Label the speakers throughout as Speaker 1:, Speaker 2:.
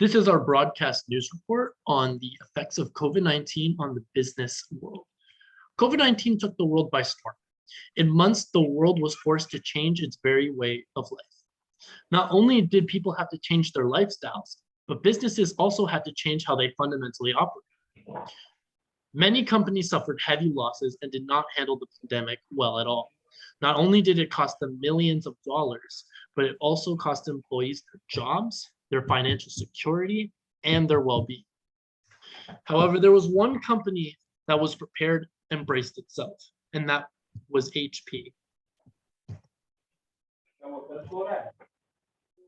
Speaker 1: This is our broadcast news report on the effects of COVID-19 on the business world. COVID-19 took the world by storm. In months, the world was forced to change its very way of life. Not only did people have to change their lifestyles, but businesses also had to change how they fundamentally operate. Many companies suffered heavy losses and did not handle the pandemic well at all. Not only did it cost them millions of dollars, but it also cost employees their jobs, their financial security, and their well-being. However, there was one company that was prepared and braced itself, and that was HP.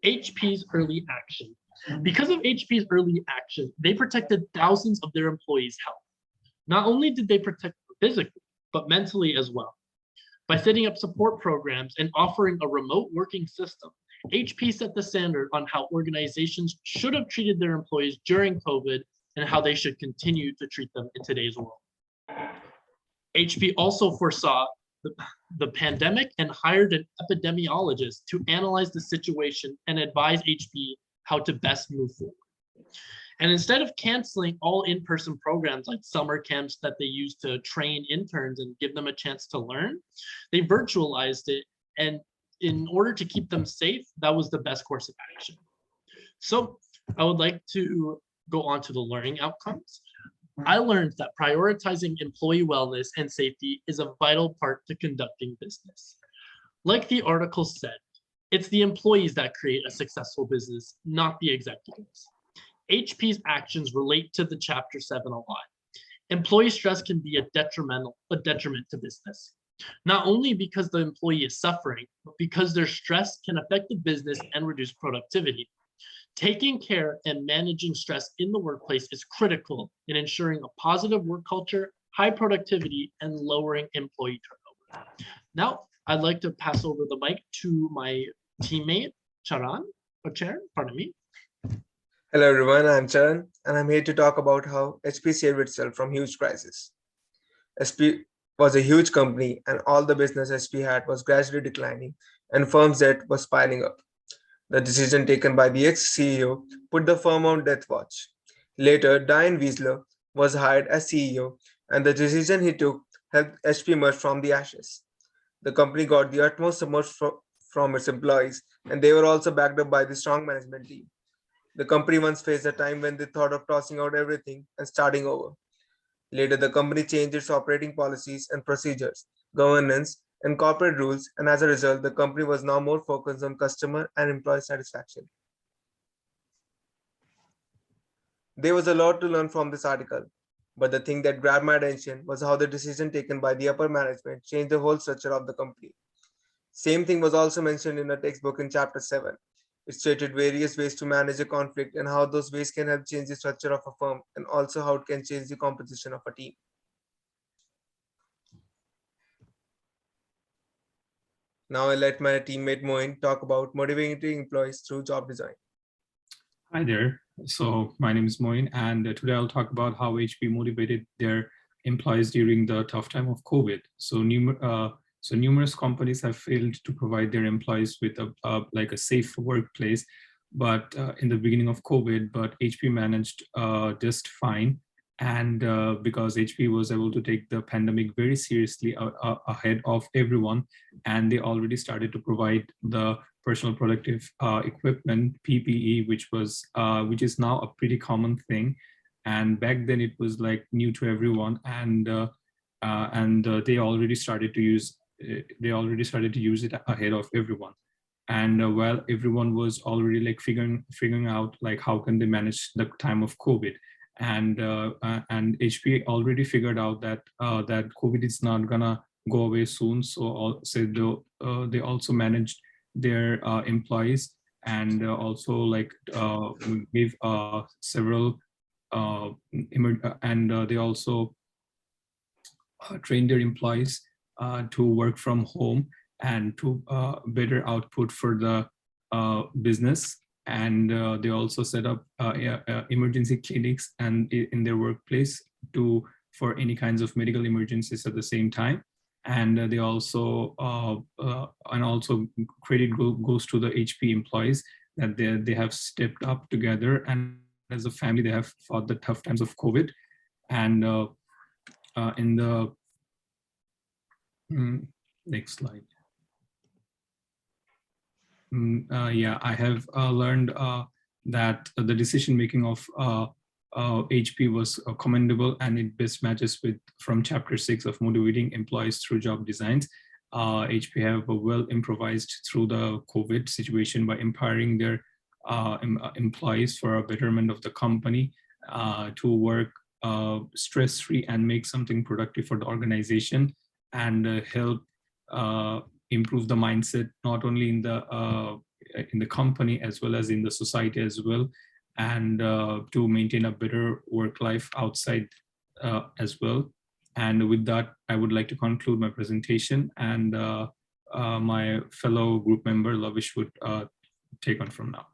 Speaker 1: HP's early action. Because of HP's early action, they protected thousands of their employees' health. Not only did they protect them physically, but mentally as well. By setting up support programs and offering a remote working system, HP set the standard on how organizations should have treated their employees during COVID and how they should continue to treat them in today's world. HP also foresaw the pandemic and hired an epidemiologist to analyze the situation and advise HP how to best move forward. And instead of canceling all in-person programs like summer camps that they used to train interns and give them a chance to learn, they virtualized it. And in order to keep them safe, that was the best course of action. So I would like to go on to the learning outcomes. I learned that prioritizing employee wellness and safety is a vital part to conducting business. Like the article said, it's the employees that create a successful business, not the executives. HP's actions relate to the Chapter 7 a lot. Employee stress can be a detriment to business, not only because the employee is suffering, but because their stress can affect the business and reduce productivity. Taking care and managing stress in the workplace is critical in ensuring a positive work culture, high productivity, and lowering employee turnover. Now, I'd like to pass over the mic to my teammate, Charan, pardon me.
Speaker 2: Hello everyone, I'm Charan and I'm here to talk about how HP saved itself from huge crisis. HP was a huge company and all the business HP had was gradually declining and firm's debt was piling up. The decision taken by the ex-CEO put the firm on death watch. Later, Diane Weisler was hired as CEO and the decision he took helped HP emerge from the ashes. The company got the utmost support from its employees and they were also backed up by the strong management team. The company once faced a time when they thought of tossing out everything and starting over. Later, the company changed its operating policies and procedures, governance, and corporate rules, and as a result, the company was now more focused on customer and employee satisfaction. There was a lot to learn from this article, but the thing that grabbed my attention was how the decision taken by the upper management changed the whole structure of the company. Same thing was also mentioned in a textbook in Chapter 7. It stated various ways to manage a conflict and how those ways can help change the structure of a firm and also how it can change the composition of a team. Now I'll let my teammate Moin talk about motivating employees through job design.
Speaker 3: Hi there. So my name is Moin and today I'll talk about how HP motivated their employees during the tough time of COVID. So numerous companies have failed to provide their employees with a safe workplace, but in the beginning of COVID, but HP managed just fine. And because HP was able to take the pandemic very seriously ahead of everyone, and they already started to provide the personal protective equipment, PPE, which is now a pretty common thing. And back then it was like new to everyone, and they already started to use it ahead of everyone. And while everyone was already like figuring out like how can they manage the time of COVID, and HP already figured out that that COVID is not gonna go away soon. So they also managed their employees and also like gave several they also trained their employees to work from home and to better output for the business. And they also set up emergency clinics and in their workplace for any kinds of medical emergencies at the same time. And they also credit goes to the HP employees that they have stepped up together and as a family, they have fought the tough times of COVID. And in the next slide. Yeah, I have learned that the decision making of HP was commendable, and it best matches with from chapter 6 of motivating employees through job designs. HP have well improvised through the COVID situation by empowering their employees for a betterment of the company to work stress-free and make something productive for the organization, and help improve the mindset not only in the company as well as in the society as well, and to maintain a better work life outside as well. And with that, I would like to conclude my presentation, and my fellow group member Lavish would take on from now.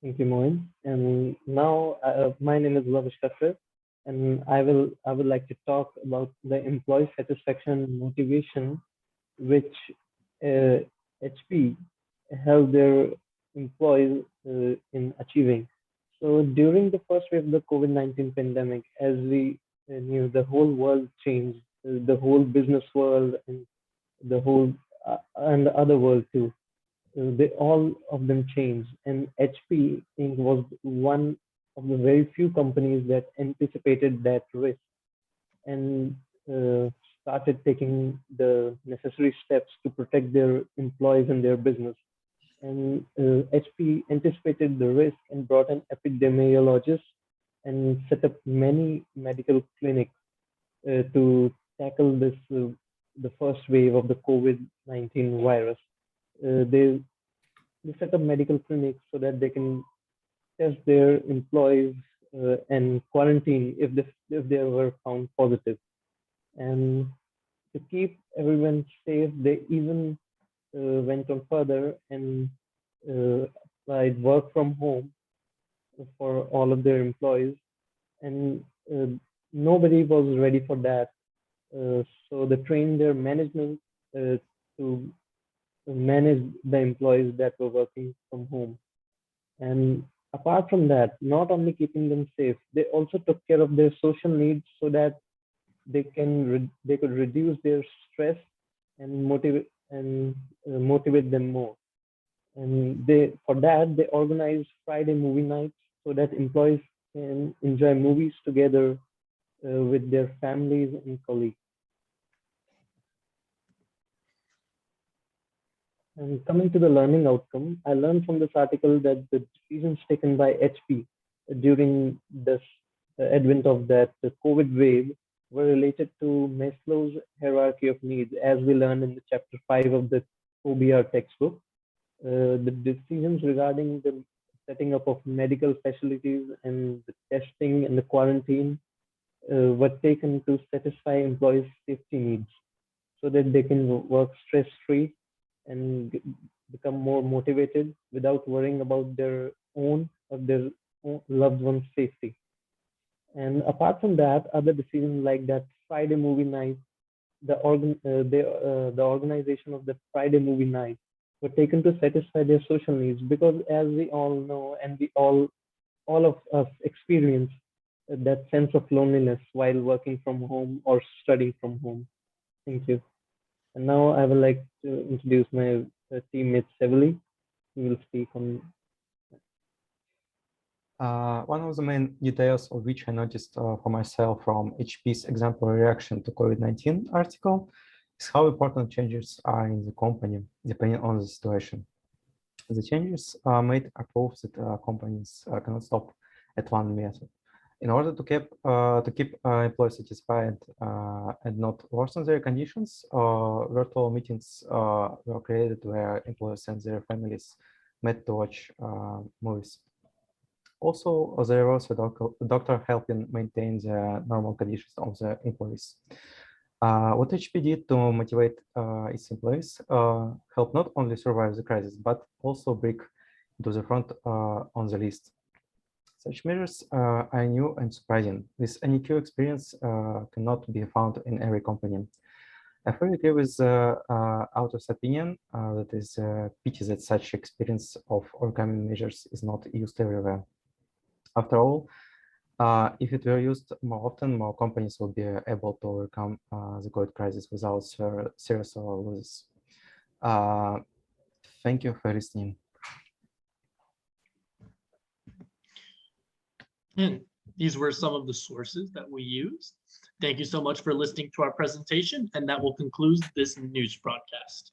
Speaker 4: Thank you, Moin. And now my name is Lavish Kasser, and I would like to talk about the employee satisfaction and motivation which HP helped their employees in achieving. So during the first wave of the COVID-19 pandemic, as we knew, the whole world changed, the whole business world and the whole and the other world too. They all of them changed, and HP Inc. was one of the very few companies that anticipated that risk and started taking the necessary steps to protect their employees and their business. And HP anticipated the risk and brought an epidemiologist and set up many medical clinics to tackle this the first wave of the COVID-19 virus. They set up medical clinics so that they can test their employees and quarantine if they were found positive. And to keep everyone safe, they even went on further and applied work from home for all of their employees. And nobody was ready for that. So they trained their management to manage the employees that were working from home. And apart from that, not only keeping them safe, they also took care of their social needs so that they could reduce their stress and motivate them more. And for that they organized Friday movie nights so that employees can enjoy movies together with their families and colleagues. And coming to the learning outcome, I learned from this article that the decisions taken by HP during this advent of that COVID wave were related to Maslow's hierarchy of needs, as we learned in the chapter 5 of the OBR textbook. The decisions regarding the setting up of medical facilities and the testing and the quarantine were taken to satisfy employees' safety needs so that they can work stress-free and become more motivated without worrying about their own or their loved one's safety. And apart from that, other decisions like that Friday movie night, the organization of the Friday movie night were taken to satisfy their social needs, because as we all know, and all of us experience that sense of loneliness while working from home or studying from home. Thank you. And now I would like to introduce my teammate Sevely, who will speak on.
Speaker 5: One of the main details of which I noticed for myself from HP's exemplary reaction to COVID-19 article is how important changes are in the company, depending on the situation. The changes made are proof that companies cannot stop at one method. In order to keep employees satisfied and not worsen their conditions, virtual meetings were created where employees and their families met to watch movies. Also, there was a doctor helping maintain the normal conditions of the employees. What HP did to motivate its employees helped not only survive the crisis, but also break into the front on the list. Such measures are new and surprising. This unequal experience cannot be found in every company. I fully agree with author's opinion that is pity that such experience of overcoming measures is not used everywhere. After all, if it were used more often, more companies would be able to overcome the COVID crisis without serious losses. Thank you for listening.
Speaker 1: And these were some of the sources that we used. Thank you so much for listening to our presentation, and that will conclude this news broadcast.